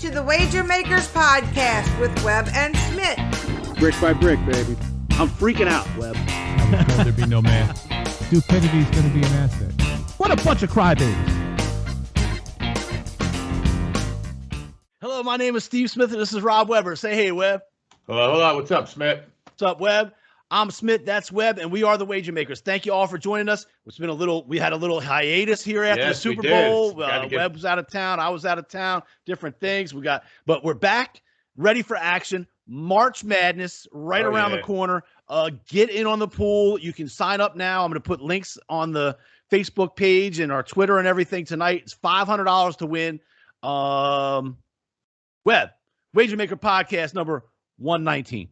to the Wager Makers Podcast with Webb and Schmidt. Brick by brick, baby. I'm freaking out, Webb. I was told there'd be no man. Stupidity is going to be an asset. What a bunch of crybabies. Hello, my name is Steve Smith, and this is Rob Weber. Say hey, Webb. Hello. What's up, Smith? What's up, Webb? I'm Smith, that's Webb, and we are the Wager Makers. Thank you all for joining us. We had a little hiatus here after the Super Bowl. Webb was out of town. I was out of town. Different things. But we're back, ready for action. March Madness right around the corner. Get in on the pool. You can sign up now. I'm going to put links on the Facebook page and our Twitter and everything tonight. It's $500 to win. Webb, Wager Maker Podcast number 119.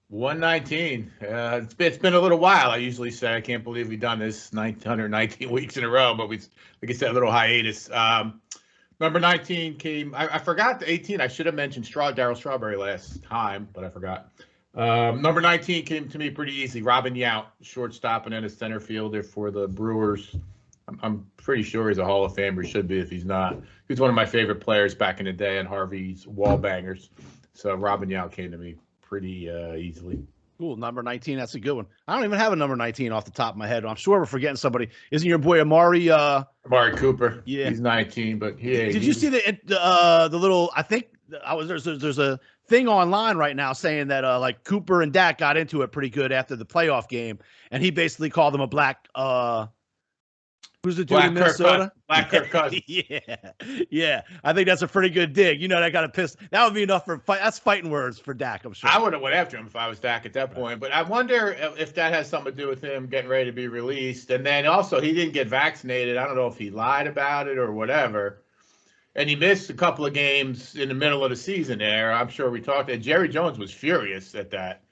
119. It's been a little while. I usually say I can't believe we've done this 119 weeks in a row, but like I said, a little hiatus. Number 19 came. I forgot the 18. I should have mentioned Darryl Strawberry last time, but I forgot. Number 19 came to me pretty easy. Robin Yount, shortstop and then a center fielder for the Brewers. I'm pretty sure he's a Hall of Famer. He should be if he's not. He was one of my favorite players back in the day in Harvey's Wall Bangers. So Robin Yount came to me pretty easily. Cool. Number 19. That's a good one. I don't even have a number 19 off the top of my head. I'm sure we're forgetting somebody. Isn't your boy Amari? Amari Cooper. Yeah. He's 19, but Did you see the little, I think there's a thing online right now saying that like Cooper and Dak got into it pretty good after the playoff game. And he basically called them a black, who's the dude in Minnesota? Black Kirk Cousins. Yeah. I think that's a pretty good dig. You know, that got to piss. That would be enough for fight. That's fighting words for Dak, I'm sure. I would have went after him if I was Dak at that point. But I wonder if that has something to do with him getting ready to be released. And then also, he didn't get vaccinated. I don't know if he lied about it or whatever. And he missed a couple of games in the middle of the season there. I'm sure we talked. And Jerry Jones was furious at that.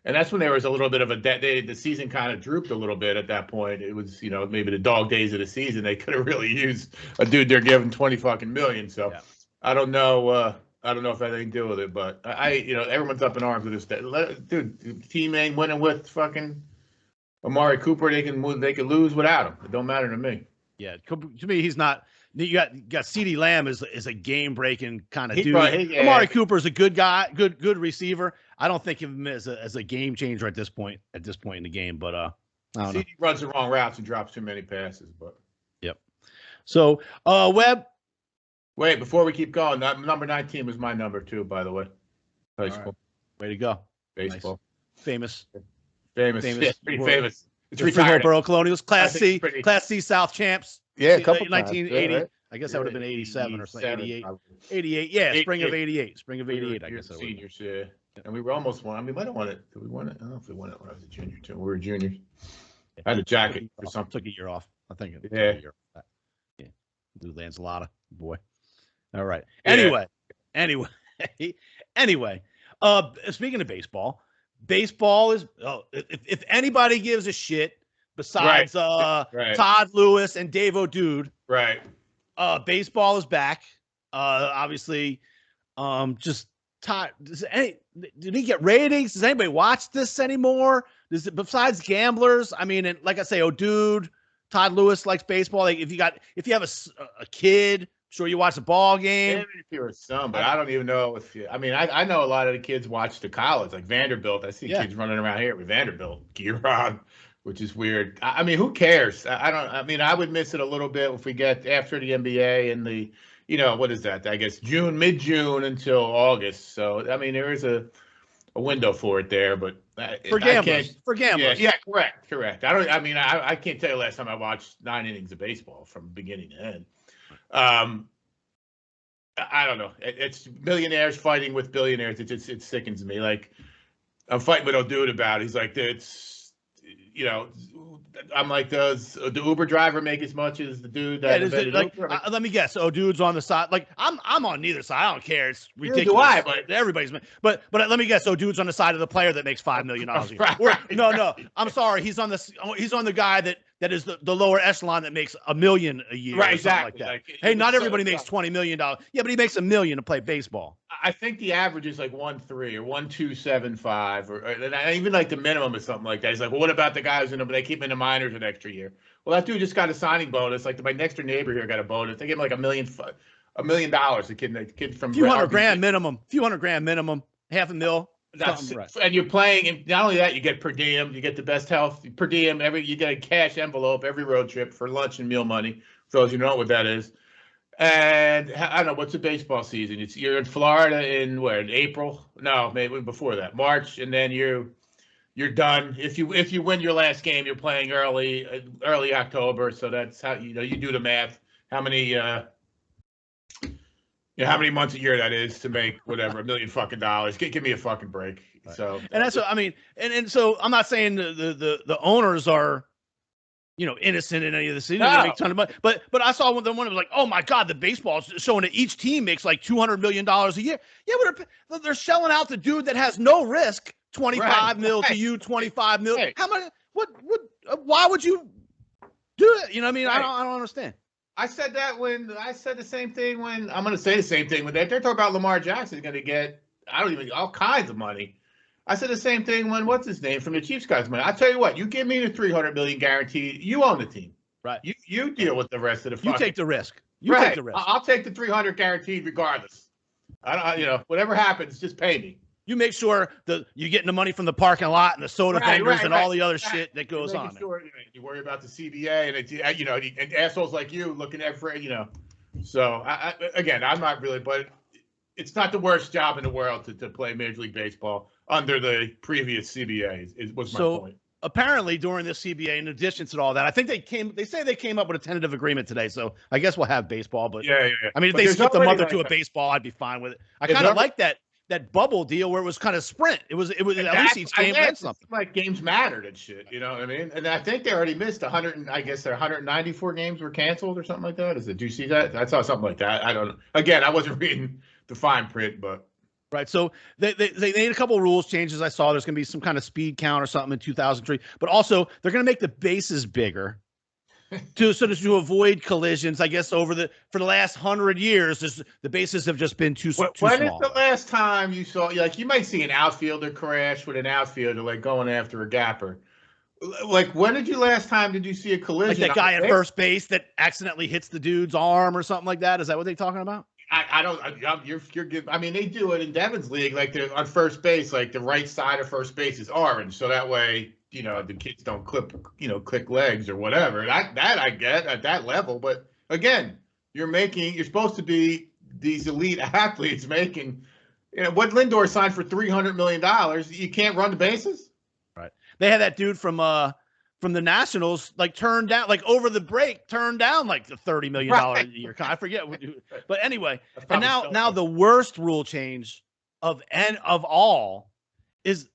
And that's when there was a little bit of the season kind of drooped a little bit at that point. It was, maybe the dog days of the season. They could have really used a dude they're giving $20 fucking million. So yeah. I don't know. I don't know if that had anything to do with it, but everyone's up in arms with this. Dude, team ain't winning with fucking Amari Cooper. They can lose without him. It don't matter to me. Yeah, to me, he's not. You got CeeDee Lamb is a game breaking kind of dude. Amari Cooper is a good guy, good receiver. I don't think of him as a game changer at this point in the game. But I don't know. CeeDee runs the wrong routes and drops too many passes. But yep. So Webb. Wait, before we keep going, number 19 was my number too, by the way. High school. Right. Way to go. Baseball. Nice. Famous. Yeah, pretty famous. It's retired. Borough Colonials, Class C South champs. Yeah, a couple 1980. Right? I guess that would have been 87 or something. 88. Yeah, spring of 88. I guess. Seniors, yeah. And we were almost won. I mean, we might have won it. Did we win it? I don't know if we won it when I was a junior too. We were juniors. I had a jacket or something. Took a year off. I think. Yeah. Yeah. Dude, Lancelota, boy. All right. Anyway. Speaking of baseball is if anybody gives a shit besides Todd Lewis and Dave O'Dude, right? Baseball is back. Obviously, just Todd. Did he get ratings? Does anybody watch this anymore? Besides gamblers? I mean, and like I say, O'Dude, Todd Lewis likes baseball. Like if you have a kid. Sure, you watch the ball game. Maybe if you're a son, but I don't even know if you. I mean, I know a lot of the kids watch the college, like Vanderbilt. I see kids running around here with Vanderbilt gear on, which is weird. I mean, who cares? I mean, I would miss it a little bit if we get after the NBA and the, what is that? I guess mid-June until August. So I mean, there is a window for it there, but for gamblers. Yeah, correct. I can't tell you last time I watched 9 innings of baseball from beginning to end. I don't know. It's millionaires fighting with billionaires. It sickens me. Like I'm fighting with O'Dude about it. He's like, I'm like, does the Uber driver make as much as the dude that let me guess. O'Dude's on the side. Like I'm on neither side. I don't care. It's ridiculous. Do I? But everybody's. But let me guess. O'Dude's on the side of the player that makes $5 million a year. No. I'm sorry. He's on the guy that is the lower echelon that makes $1 million a year. Right. Exactly. Like that. Hey, not everybody makes $20 million. Yeah, but he makes $1 million to play baseball. I think the average is like 1.3 or 1.275, or even like the minimum is something like that. He's like, well, what about the guys in them? They keep him in the minors an extra year. Well, that dude just got a signing bonus. Like my next door neighbor here got a bonus. They gave him like $1.5 million $1 million. The kid from few hundred RBC. grand minimum, $500,000, right. And you're playing, and not only that, you get per diem, you get the best health per diem. You get a cash envelope every road trip for lunch and meal money. For those who know what that is. And I don't know, what's the baseball season? You're in Florida in April? No, maybe before that, March, and then you're done. If you win your last game, you're playing early October. So that's how you do the math. How many how many months a year that is to make whatever $1 million fucking dollars? Give me a fucking break. Right. So and that's what I mean. And so I'm not saying the owners are, innocent in any of this. They make a ton of money. But I saw one that was like, oh my God, the baseball is showing that each team makes like $200 million a year. Yeah, but they're selling out the dude that has no risk, 25 mil to you, 25 mil. Right. How much? Why would you do it? You know what I mean? Right. I don't understand. I said the same thing when I'm going to say the same thing when they're talking about Lamar Jackson is going to get all kinds of money. I said the same thing when what's his name from the Chiefs got his money. I tell you what, you give me the $300 million guaranteed, you own the team. Right. You deal with the rest of the. You take the risk. Take the risk. I'll take the 300 guaranteed regardless. I don't. Whatever happens, just pay me. You make sure you're getting the money from the parking lot and the soda vendors and all the other shit that goes on. Sure, you worry about the CBA and assholes like you looking at for. So again, I'm not really, but it's not the worst job in the world to play Major League Baseball under the previous CBA. Was my point. Apparently, during this CBA, in addition to all that, I think they say they came up with a tentative agreement today. So I guess we'll have baseball. But yeah. I mean, if they skipped a month or two of baseball, I'd be fine with it. I kind of like that bubble deal where it was kind of sprint. It was at least each game meant something. Like games mattered and shit. You know what I mean? And I think they already missed 100. I guess their 194 games were canceled or something like that. Did you see that? I saw something like that. I don't know. Again, I wasn't reading the fine print, but. Right. So they made a couple of rules changes. I saw there's going to be some kind of speed count or something in 2003, but also they're going to make the bases bigger to avoid collisions. I guess for the last 100 years, the bases have just been too small. When is the last time you saw, you might see an outfielder crash with an outfielder like going after a gapper? Like, when did you see a collision? Like that guy at first base that accidentally hits the dude's arm or something like that? Is that what they're talking about? I don't. You're giving. I mean, they do it in Devon's league. Like they're on first base, like the right side of first base is orange, so that way the kids don't click legs or whatever. That I get at that level, but again, you're supposed to be these elite athletes making. What Lindor signed for $300 million. You can't run the bases. Right. They had that dude from the Nationals, turned down, over the break, turned down the $30 million a year. I forget. But anyway, and now the worst rule change of all is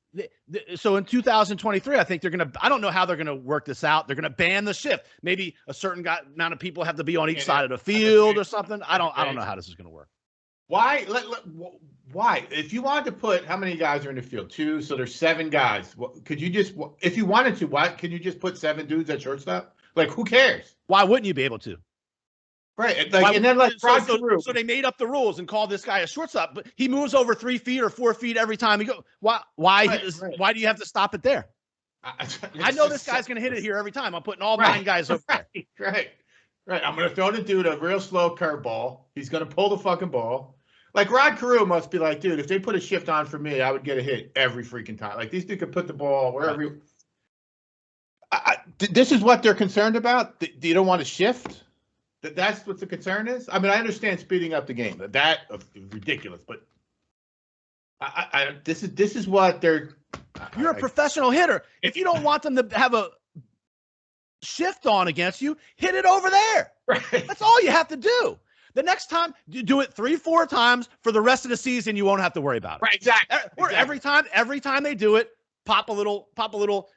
so in 2023, I think I don't know how they're going to work this out. They're going to ban the shift. Maybe a certain amount of people have to be on each side of the field or something. I don't know how this is going to work. Why? Why? If you wanted to put, how many guys are in the field? 2, so there's 7 guys. Could you just, if you wanted to, why could you just put 7 dudes at shortstop? Who cares? Why wouldn't you be able to? Right. So they made up the rues and called this guy a shortstop, but he moves over 3 feet or 4 feet every time he goes. Why do you have to stop it there? I know this guy's going to hit it here every time. I'm putting all 9 guys over there. Right. I'm going to throw the dude a real slow curveball. He's going to pull the fucking ball. Rod Carew must be like, dude, if they put a shift on for me, I would get a hit every freaking time. These dudes could put the ball wherever. This is what they're concerned about? You don't want to shift? That's what the concern is? I mean, I understand speeding up the game. That is ridiculous, but this is what they're. You're a professional hitter. If you don't want them to have a shift on against you, hit it over there. Right. That's all you have to do. The next time, you do it 3-4 times for the rest of the season. You won't have to worry about it. Right, exactly. Every time they do it, pop a little.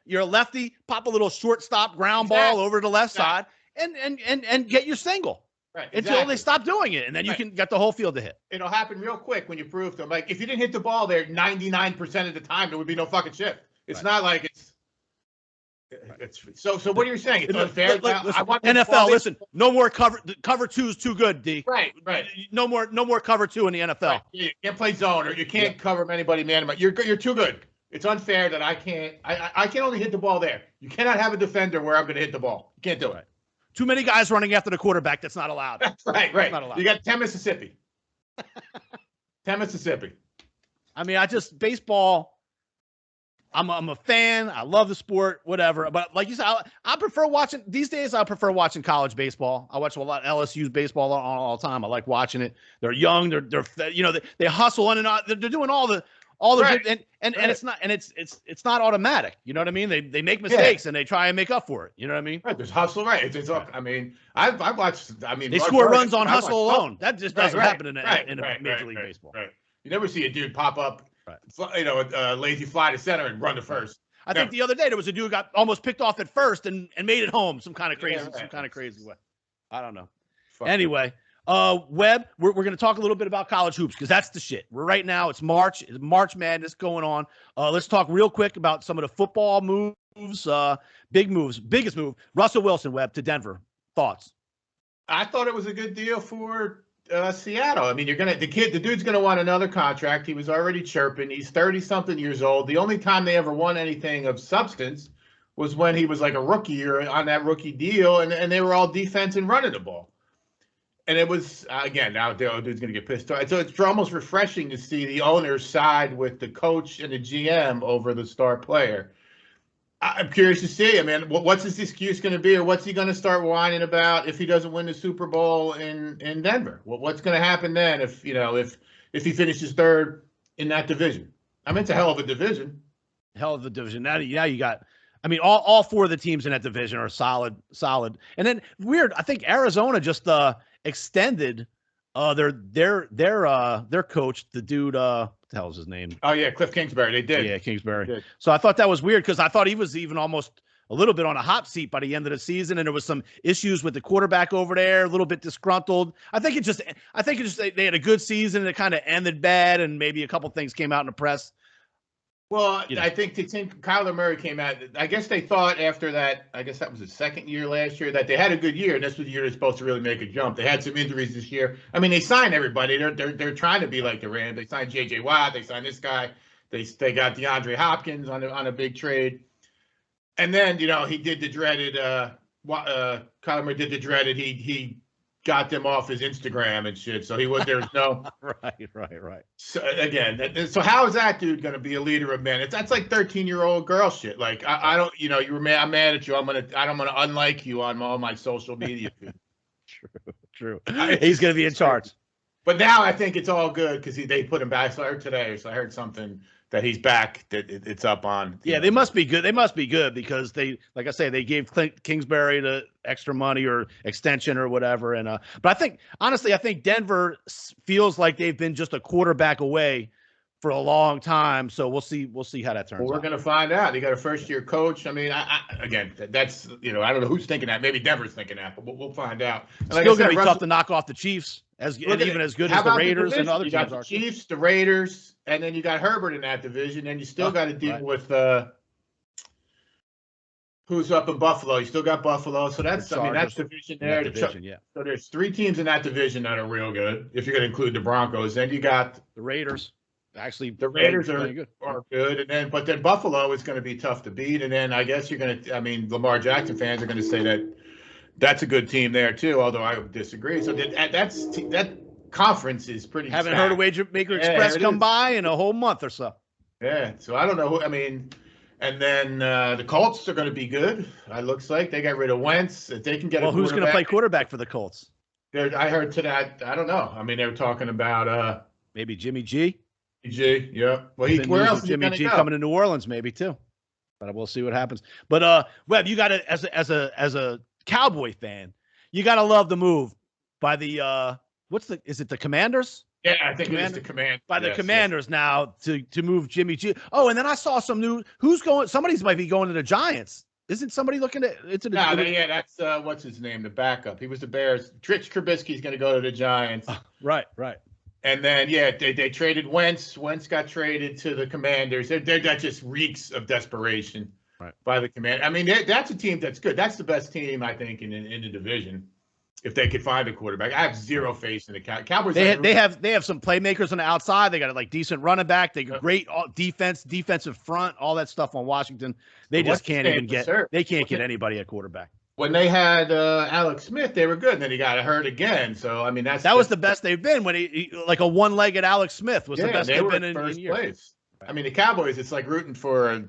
You're a lefty. Pop a little shortstop ground ball over to the left side, and get your single. Right. Until they stop doing it, and then you can get the whole field to hit. It'll happen real quick when you prove to them. If you didn't hit the ball there 99% of the time, there would be no fucking shift. It's not like it's. So what are you saying? It's unfair. Listen, NFL. Listen, no more cover. Cover 2 is too good, D. Right. No more cover 2 in the NFL. Right. You can't play zone, or you can't cover anybody man. You're too good. It's unfair that I can't. I can only hit the ball there. You cannot have a defender where I'm going to hit the ball. You can't do it. Too many guys running after the quarterback. That's not allowed. That's right. Right. Not allowed. You got 10 Mississippi. 10 Mississippi. I mean, baseball. I'm a fan. I love the sport, whatever. But like you said, I prefer watching these days. I prefer watching college baseball. I watch a lot of LSU's baseball all the time. I like watching it. They're young. They're they hustle in and out. They're doing all the right. good, and it's not automatic. You know what I mean? They make mistakes and they try and make up for it. You know what I mean? Right. There's hustle. Right. I mean, I've watched. I mean, they score runs on hustle alone. That just doesn't happen in a Major League Baseball. Right. You never see a dude pop up. Right. Lazy fly to center and run to first. I think the other day there was a dude who got almost picked off at first and made it home some kind of crazy way. I don't know. Anyway, Webb, we're going to talk a little bit about college hoops because that's the shit. Right now it's March Madness going on. Let's talk real quick about some of the football moves, big moves. Biggest move, Russell Wilson, Webb, to Denver. Thoughts? I thought it was a good deal for Seattle. I mean, the dude's gonna want another contract. He was already chirping. He's 30-something years old. The only time they ever won anything of substance was when he was like a rookie or on that rookie deal, and they were all defense and running the ball. And it was again, now the dude's gonna get pissed off. So it's almost refreshing to see the owners side with the coach and the GM over the star player. I'm curious to see. I mean, what's his excuse going to be, or what's he going to start whining about if he doesn't win the Super Bowl in Denver? What's going to happen then if he finishes third in that division? I mean, it's a hell of a division. Hell of a division. Now you got. I mean, all four of the teams in that division are solid. And then weird. I think Arizona just extended their coach, the dude. What the hell is his name? Oh yeah, Cliff Kingsbury. They did. Yeah, Kingsbury. So I thought that was weird because I thought he was even almost a little bit on a hot seat by the end of the season, and there was some issues with the quarterback over there, a little bit disgruntled. I think it just they had a good season and it kind of ended bad, and maybe a couple things came out in the press. Well, I think Kyler Murray came out. I guess they thought after that, I guess that was his second year last year, that they had a good year, and this was the year they're supposed to really make a jump. They had some injuries this year. I mean, they signed everybody. They're trying to be like the Rams. They signed J.J. Watt. They signed this guy. They got DeAndre Hopkins on a big trade. And then, he did the dreaded Kyler Murray did the dreaded. He got them off his Instagram and shit. So there's no right. So again, so how is that dude going to be a leader of men? That's like 13-year-old girl shit. Like I don't, you were mad. I'm mad at you. I'm gonna unlike you on all my social media. True. He's going to be in charge. But now I think it's all good because they put him back. So I heard today. So I heard something that he's back. That it's up on. Yeah, they must be good. They must be good because they, like I say, they gave Kingsbury the extra money or extension or whatever. And but I think Denver feels like they've been just a quarterback away for a long time. So we'll see how that turns out. We're going to find out. They got a first-year coach. I mean, again, that's I don't know who's thinking that. Maybe Denver's thinking that, but we'll find out. It's still going to be tough to knock off the Chiefs, even as good as the Raiders and other teams are. You got the Chiefs, the Raiders, and then you got Herbert in that division, and you still got to deal with who's up in Buffalo. You still got Buffalo, so that's division there. So there's three teams in that division that are real good. If you're going to include the Broncos, then you got the Raiders. Actually, the Raiders are good, but then Buffalo is going to be tough to beat, and then I guess Lamar Jackson fans are going to say that's a good team there too. Although I would disagree. So that conference is pretty. Haven't heard of Wager Maker Express come by in a whole month or so. Yeah, so I don't know. And then the Colts are going to be good. It looks like they got rid of Wentz. If they can get who's going to play quarterback for the Colts? I heard to that. I don't know. I mean, they were talking about maybe Jimmy G. Yeah. Well, where else is Jimmy G coming to New Orleans? Maybe too. But we'll see what happens. But Webb, you got to as a Cowboy fan, you got to love the move by the is it the Commanders? Yeah, I think it is the Commanders. By the Commanders now to move Jimmy G. Oh, and then I saw some new. Somebody might be going to the Giants. Isn't somebody looking into the? Yeah, that's what's his name, the backup. He was the Bears. Mitch Trubisky's going to go to the Giants. Right. And then, they traded Wentz. Wentz got traded to the Commanders. That just reeks of desperation by the Commanders. I mean, that's a team that's good. That's the best team, I think, in the division. If they could find a quarterback, I have zero faith in the Cowboys. They have some playmakers on the outside. They got a decent running back. They got great defensive front, all that stuff on Washington. They just can't even get. They can't get anybody at quarterback. when they had Alex Smith, they were good. And then he got hurt again. So I mean, that was the best they've been when he like a one-legged Alex Smith was the best they've been in first years. Place. Right. I mean, the Cowboys. It's like rooting for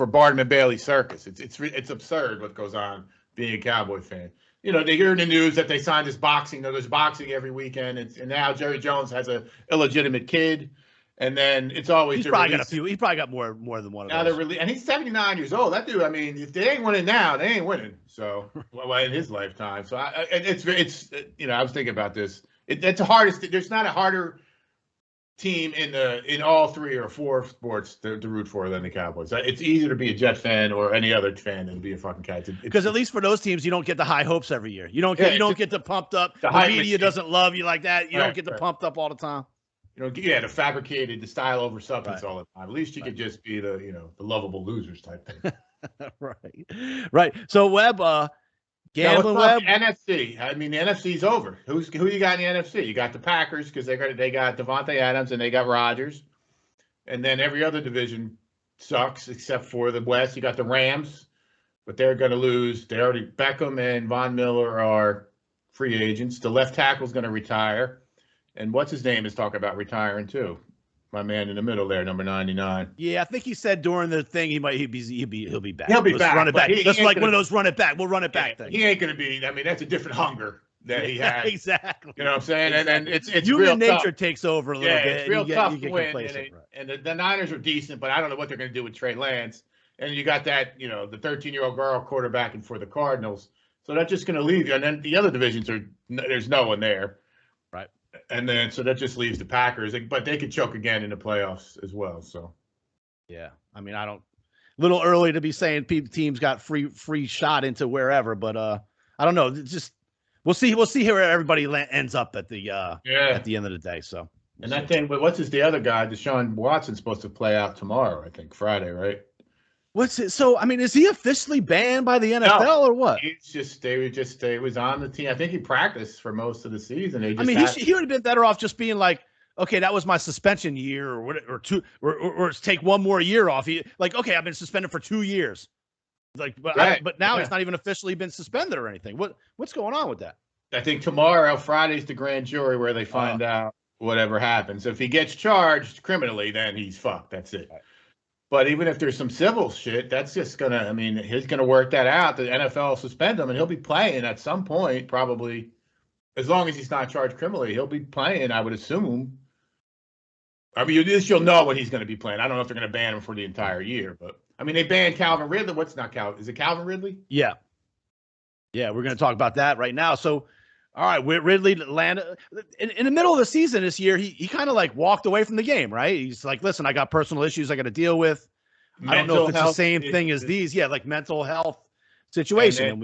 Barnum and Bailey circus. It's absurd what goes on being a Cowboy fan. You know, they hear in the news that they signed this boxing. There's boxing every weekend, and now Jerry Jones has a illegitimate kid. And then it's always he's probably got a few. He probably got more than one of now those. And he's 79 years old. That dude, I mean, if they ain't winning now, they ain't winning. So in his lifetime. So it's you know, I was thinking about this. It's the hardest. There's not a harder team in all 3 or 4 sports to root for than the Cowboys. It's easier to be a Jet fan or any other fan than to be a fucking Cats. Because at least for those teams, you don't get the high hopes every year. You don't get the pumped up. The media machine doesn't love you like that. You don't get the pumped up all the time. You know, the fabricated, the style over substance all the time. At least you could just be the lovable losers type thing. Right. So Webb, gambling Webb. NFC. I mean, the NFC's over. Who you got in the NFC? You got the Packers because they got Devontae Adams and they got Rodgers, and then every other division sucks except for the West. You got the Rams, but they're going to lose. Beckham and Von Miller are free agents. The left tackle's going to retire. And what's his name is talking about retiring too. My man in the middle there, number 99. Yeah, I think he said during the thing he'll be back. He'll be back. Run it back. That's like one of those run it back. We'll run it back things. He ain't going to be. I mean, that's a different hunger that he has. Exactly. You know what I'm saying? And it's human real nature tough. takes over a little bit. It's real tough to win. Right. And the Niners are decent, but I don't know what they're going to do with Trey Lance. And you got that, the 13-year-old girl quarterbacking for the Cardinals. So that's just going to leave you. And then the other divisions there's no one there. Right. And then so that just leaves the Packers, but they could choke again in the playoffs as well. So, yeah, I mean, a little early to be saying teams got free shot into wherever, but I don't know. Just we'll see where everybody ends up at the end of the day. So, and that thing, but what's the other guy? Deshaun Watson's supposed to play out tomorrow, I think Friday, right? What's it? So, I mean, is he officially banned by the NFL or what? They was on the team. I think he practiced for most of the season. He would have been better off just being like, okay, that was my suspension year or take one more year off. Okay, I've been suspended for 2 years. But now he's not even officially been suspended or anything. What's going on with that? I think Friday's the grand jury where they find out whatever happens. If he gets charged criminally, then he's fucked. That's it. Right. But even if there's some civil shit, that's just he's going to work that out. The NFL will suspend him, and he'll be playing at some point, probably, as long as he's not charged criminally. He'll be playing, I would assume. I mean, at least you'll know when he's going to be playing. I don't know if they're going to ban him for the entire year, but I mean, they banned Calvin Ridley. Is it Calvin Ridley? Yeah. Yeah, we're going to talk about that right now. So, all right, Ridley landed in the middle of the season this year. He kind of walked away from the game, right? He's like, listen, I got personal issues I got to deal with. I don't know if it's the same thing as these. Yeah, like mental health situation.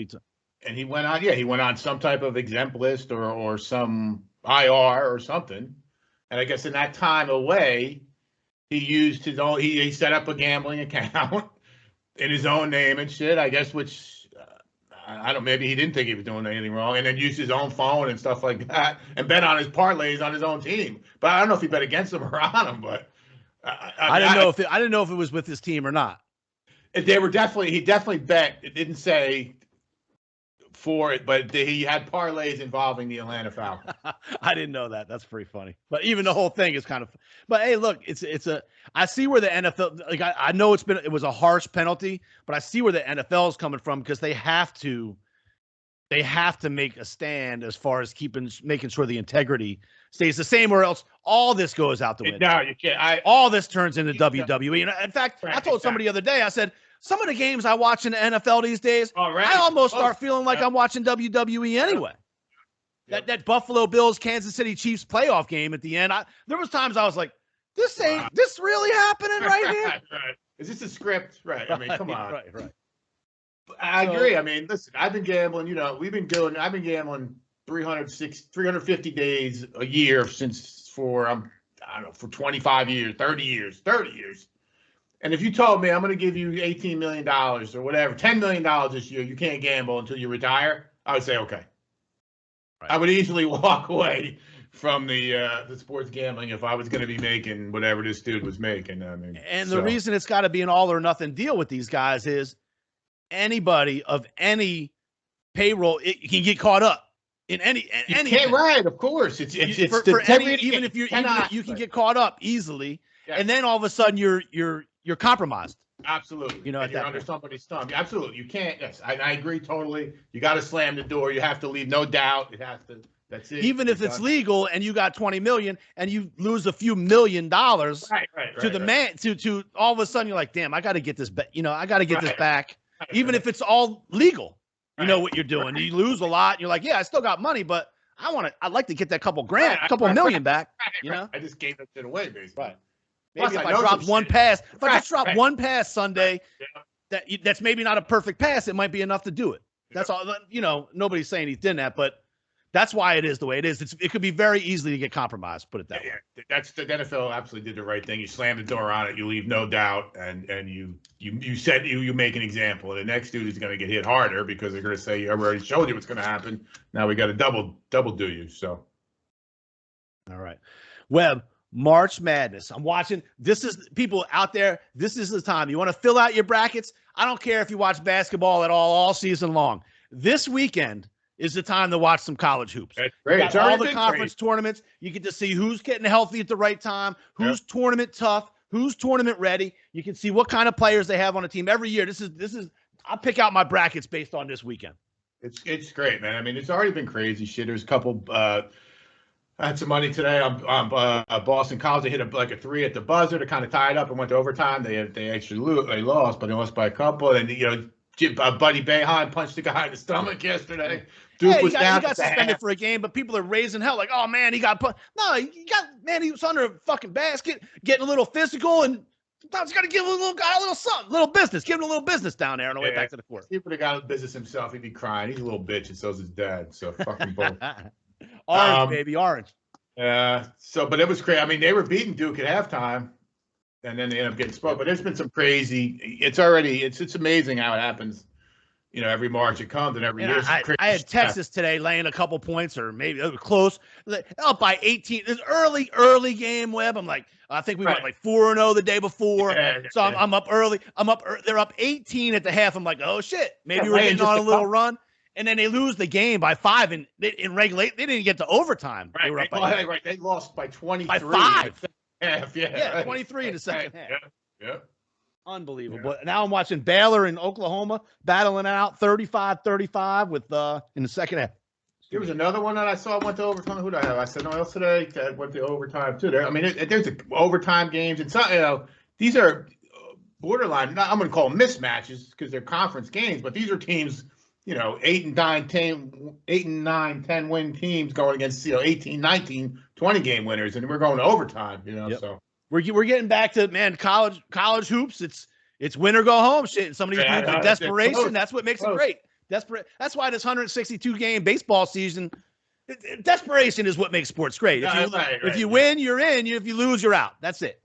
And he went on. Yeah, he went on some type of exempt list or some IR or something. And I guess in that time away, he used his own. He set up a gambling account in his own name and shit. I guess which. I don't. Maybe he didn't think he was doing anything wrong, and then used his own phone and stuff like that, and bet on his parlays on his own team. But I don't know if he bet against him or on him. But I didn't know if it was with his team or not. They were definitely. He definitely bet. It didn't say for it, but he had parlays involving the Atlanta Falcons. I didn't know that. That's pretty funny. But even the whole thing is kind of. But hey, look, I see where the NFL. I know it was a harsh penalty, but I see where the NFL is coming from because they have to make a stand as far as making sure the integrity stays the same, or else all this goes out the window. No, you can't. All this turns into WWE. And in fact, I told somebody the other day, I said, some of the games I watch in the NFL these days, I almost start feeling like I'm watching WWE anyway. Yep. That Buffalo Bills Kansas City Chiefs playoff game at the end, there was times I was like, this really happening right here? Right. Is this a script? Right. I mean, come on. Right. I agree. I mean, listen, I've been gambling, I've been gambling 350 days a year for 25 years, 30 years. And if you told me I'm going to give you $18 million or whatever, $10 million this year, you can't gamble until you retire, I would say, okay. Right. I would easily walk away from the sports gambling if I was going to be making whatever this dude was making. I mean, and the reason it's got to be an all or nothing deal with these guys is anybody of any payroll, it can get caught up in any. Right, of course. It's for any, even if you can get caught up easily, and then all of a sudden you're compromised. Absolutely. You know, and you're under somebody's thumb. Absolutely. You can't. Yes, I agree totally. You got to slam the door. You have to leave no doubt. It has to. That's it. Even if it's legal and you got 20 million and you lose a few $1 million to the man to all of a sudden you're like, damn, I got to get this back. You know, I got to get this back. Even if it's all legal, you know what you're doing. You lose a lot. And you're like, yeah, I still got money, but I'd like to get that couple grand, a couple million back. You know, I just gave that shit away, basically. Right. Maybe if I dropped one pass, if I just drop one pass Sunday, that's maybe not a perfect pass. It might be enough to do it. That's all. You know, nobody's saying he's done that, but that's why it is the way it is. It could be very easily to get compromised. Put it that way. That's the NFL absolutely did the right thing. You slam the door on it. You leave no doubt, and you said you make an example. And the next dude is going to get hit harder because they're going to say, "I already showed you what's going to happen. Now we got to double do you." So, all right, Webb. March Madness. I'm watching. This is people out there. This is the time. You want to fill out your brackets? I don't care if you watch basketball at all season long. This weekend is the time to watch some college hoops. That's great. It's all the conference tournaments. You get to see who's getting healthy at the right time, who's tournament tough, who's tournament ready. You can see what kind of players they have on a team every year. This is. I'll pick out my brackets based on this weekend. It's great, man. I mean, it's already been crazy shit. There's a couple. I had some money today on Boston College. They hit a three at the buzzer to kind of tie it up and went to overtime. They actually lost, but they lost by a couple. And Buddy Boeheim punched the guy in the stomach yesterday. Duke was down. He got suspended for a game, but people are raising hell like, oh man, he got punched. No, he was under a fucking basket, getting a little physical, and sometimes you got to give a little guy a little something, little business. Give him a little business down there on the way back to the court. He would have got business himself. He'd be crying. He's a little bitch, and so's his dad. So fucking both. Orange, baby, orange. But it was crazy. I mean, they were beating Duke at halftime, and then they ended up getting spoiled. But there's been some crazy. It's amazing how it happens. You know, every March it comes, and every year. I had Texas today laying a couple points, or maybe it was close, up by 18. This early game, Webb. I'm like, I think we went like 4-0 the day before, so I'm up early. They're up 18 at the half. I'm like, oh shit, maybe we're getting on a little run. And then they lose the game by 5, and in regulate they didn't get to overtime. Right, they were up by They lost by 23. By 5. Yeah, 23 in the second half. Yeah. Unbelievable. Yeah. Now I'm watching Baylor and Oklahoma battling out 35-35 with in the second half. There was another one that I saw went to overtime. Who did I have? I said no else today that went to overtime too. There's overtime games, and some these are borderline. I'm going to call them mismatches because they're conference games, but these are teams. 8 and 9, 10 win teams going against 18, 19, 20 game winners, and we're going to overtime. So we're getting back to college hoops. It's win or go home shit. And some of these dudes are desperation. That's what makes it great. That's why this 162 game baseball season. Desperation is what makes sports great. If you win, you're in. If you lose, you're out. That's it.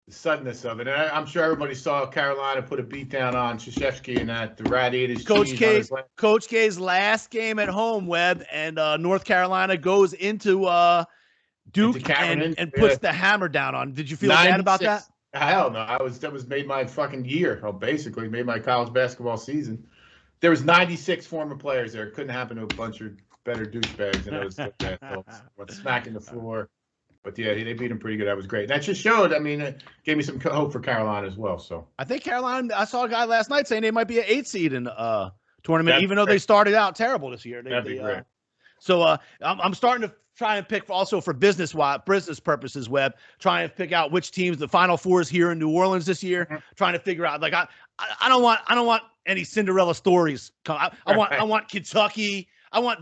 The suddenness of it. And I'm sure everybody saw Carolina put a beat down on Krzyzewski and that the rat ate his Coach K's last game at home, Webb, and North Carolina goes into Duke and puts the hammer down on. Did you feel bad about that? Hell no. That was made my fucking year. Basically made my college basketball season. There was 96 former players there. It couldn't happen to a bunch of better douchebags than those smacking the floor. But yeah, they beat him pretty good. That was great. That just showed. I mean, it gave me some hope for Carolina as well. So I think Carolina. I saw a guy last night saying they might be an 8 seed in the tournament, even though they started out terrible this year. That'd be great. So I'm starting to try and pick for business purposes, Webb. Trying to pick out which teams the Final Four is here in New Orleans this year. Mm-hmm. Trying to figure out I don't want any Cinderella stories. I want Kentucky. I want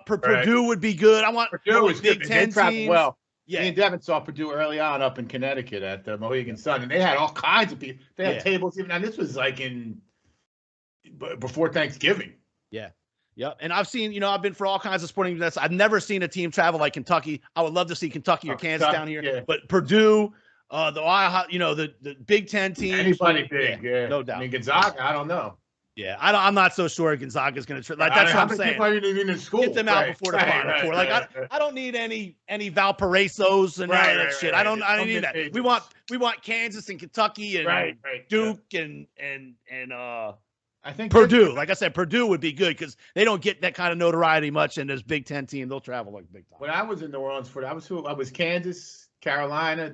Purdue would be good. I want Purdue was Big good. Ten teams. Well. Yeah, me and Devin saw Purdue early on up in Connecticut at the Mohegan Sun, and they had all kinds of people. They had tables even, and this was like before Thanksgiving. Yeah, and I've seen, I've been for all kinds of sporting events. I've never seen a team travel like Kentucky. I would love to see Kentucky or Kansas down here, but Purdue, the Ohio, the Big Ten teams. Anybody big, no doubt. I mean, Gonzaga, I don't know. Yeah, I'm not so sure Gonzaga's going to that's what I'm saying. In school? Get them out before the Final Four. I don't need any Valparaisos and all that shit. I don't need that. We want Kansas and Kentucky and Duke and I think Purdue, like I said, Purdue would be good because they don't get that kind of notoriety much, and as Big Ten team, they'll travel like big time. When I was in New Orleans I was Kansas, Carolina,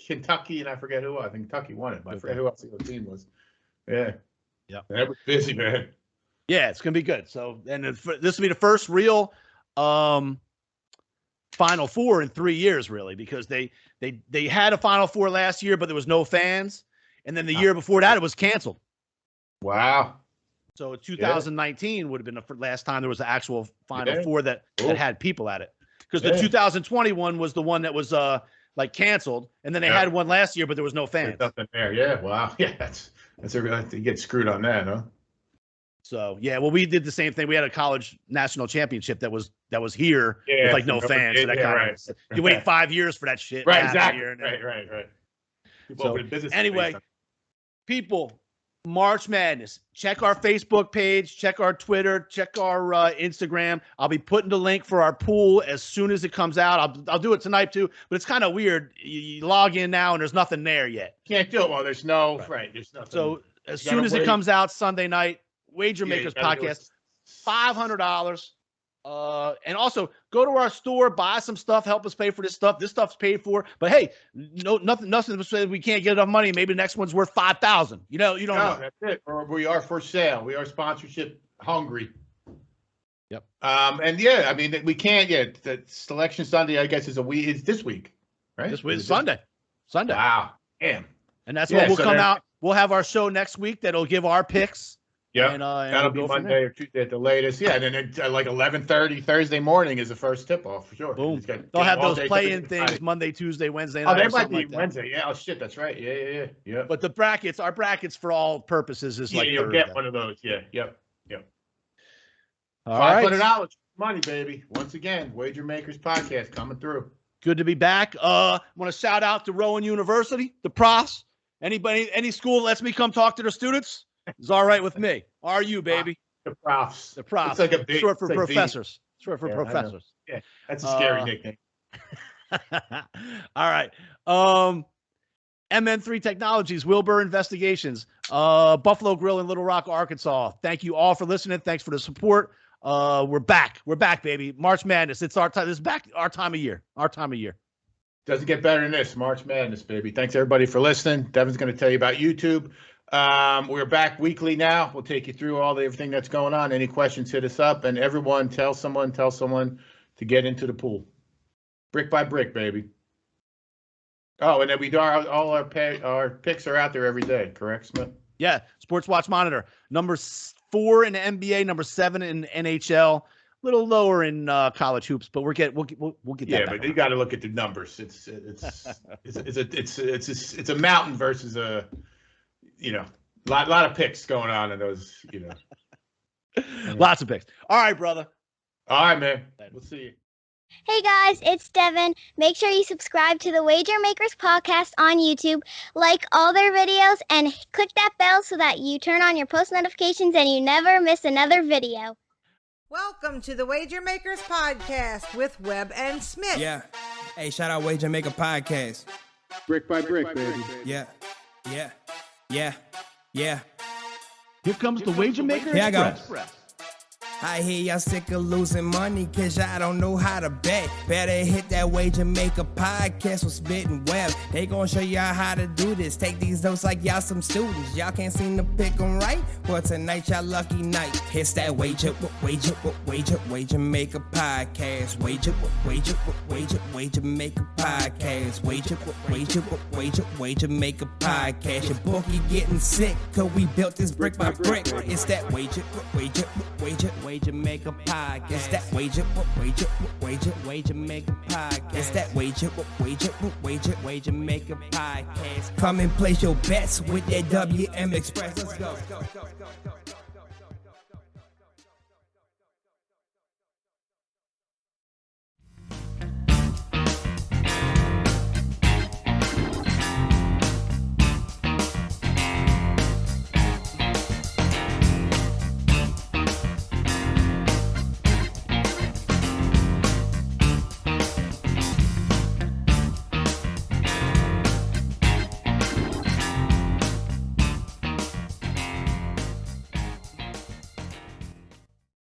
Kentucky, and I forget who. I think Kentucky won it, but I forget who else the team was. Yeah. That was busy, man. Yeah, it's gonna be good. So, and this will be the first real Final Four in 3 years, really, because they had a Final Four last year, but there was no fans, and then the year before that, it was canceled. Wow. So 2019 would have been the last time there was an actual Final Four that had people at it, because the 2021 was the one that was like canceled, and then they had one last year, but there was no fans. There's nothing there. Yeah. Wow. Yeah. That's you get screwed on that, huh? So yeah, well, we did the same thing. We had a college national championship that was here with like no fans. So that kind of you wait 5 years for that shit. Right. Exactly. Right. So anyway, people. March Madness. Check our Facebook page, check our Twitter, check our Instagram. I'll be putting the link for our pool as soon as it comes out. I'll do it tonight too, but it's kind of weird. You log in now and there's nothing there yet. Can't do it while there's no there's nothing. So as soon as it comes out Sunday night, Wager Makers Podcast, $500. And also go to our store, buy some stuff, help us pay for this stuff. This stuff's paid for. But hey, nothing says we can't get enough money. Maybe the next one's worth $5,000. You don't know. That's it. Or we are for sale. We are sponsorship hungry. Yep. And yeah, I mean we can't yet. The Selection Sunday, I guess, it's this week, right? This week, Sunday. Wow. Damn. And that's what we'll come out. We'll have our show next week that'll give our picks. Yeah, and that'll be Monday or Tuesday at the latest. Yeah, and then at like 11:30 Thursday morning is the first tip-off for sure. Boom. They'll have those play-in things Monday, Tuesday, Wednesday night. Oh, they might be Wednesday. Yeah. Oh shit, that's right. Yeah. But our brackets for all purposes is like you'll Thursday. Get one of those. Yeah. Yep. All right. $500 money, baby. Once again, Wager Makers Podcast coming through. Good to be back. I want to shout out to Rowan University, the profs. Any school that lets me come talk to their students. It's all right with me. Are you, baby? The profs. The profs. It's like a big short for professors. Short for professors. Yeah, that's a scary nickname. All right. MN3 Technologies, Wilbur Investigations, Buffalo Grill in Little Rock, Arkansas. Thank you all for listening. Thanks for the support. We're back. We're back, baby. March Madness. It's our time. This is back our time of year. Doesn't get better than this. March Madness, baby. Thanks everybody for listening. Devin's going to tell you about YouTube. We're back weekly now. We'll take you through everything that's going on. Any questions, hit us up. And everyone, tell someone to get into the pool. Brick by brick, baby. Oh, and then all our picks are out there every day, correct, Smith? Yeah, Sports Watch Monitor. Number 4 in the NBA, number 7 in the NHL. A little lower in college hoops, but we'll get that. Yeah, but you got to look at the numbers. It's a mountain versus a lot of picks going on in those. Lots of picks. All right, brother. All right, man. We'll see you. Hey guys, it's Devin. Make sure you subscribe to the Wager Makers Podcast on YouTube, like all their videos, and click that bell so that you turn on your post notifications and you never miss another video. Welcome to the Wager Makers Podcast with Webb and Smith. Yeah. Hey, shout out Wager Maker Podcast. Brick by brick, baby. Yeah. Here comes the Wager Maker Here I go. Express. I hear y'all sick of losing money cause y'all don't know how to bet. Better hit that Wager Maker Podcast with Smith and Webb. They gon' show y'all how to do this. Take these notes like y'all some students. Y'all can't seem to pick them right. Well, tonight y'all lucky night. It's that Wager Maker Podcast. Wager Maker Podcast. Wager Maker Podcast. Your bookie getting sick cause we built this brick by brick. It's that Wager Maker Podcast. It's that Wager Maker Podcast. It's that Wager Maker Podcast. Come and place your bets with that WM Express. Let's go.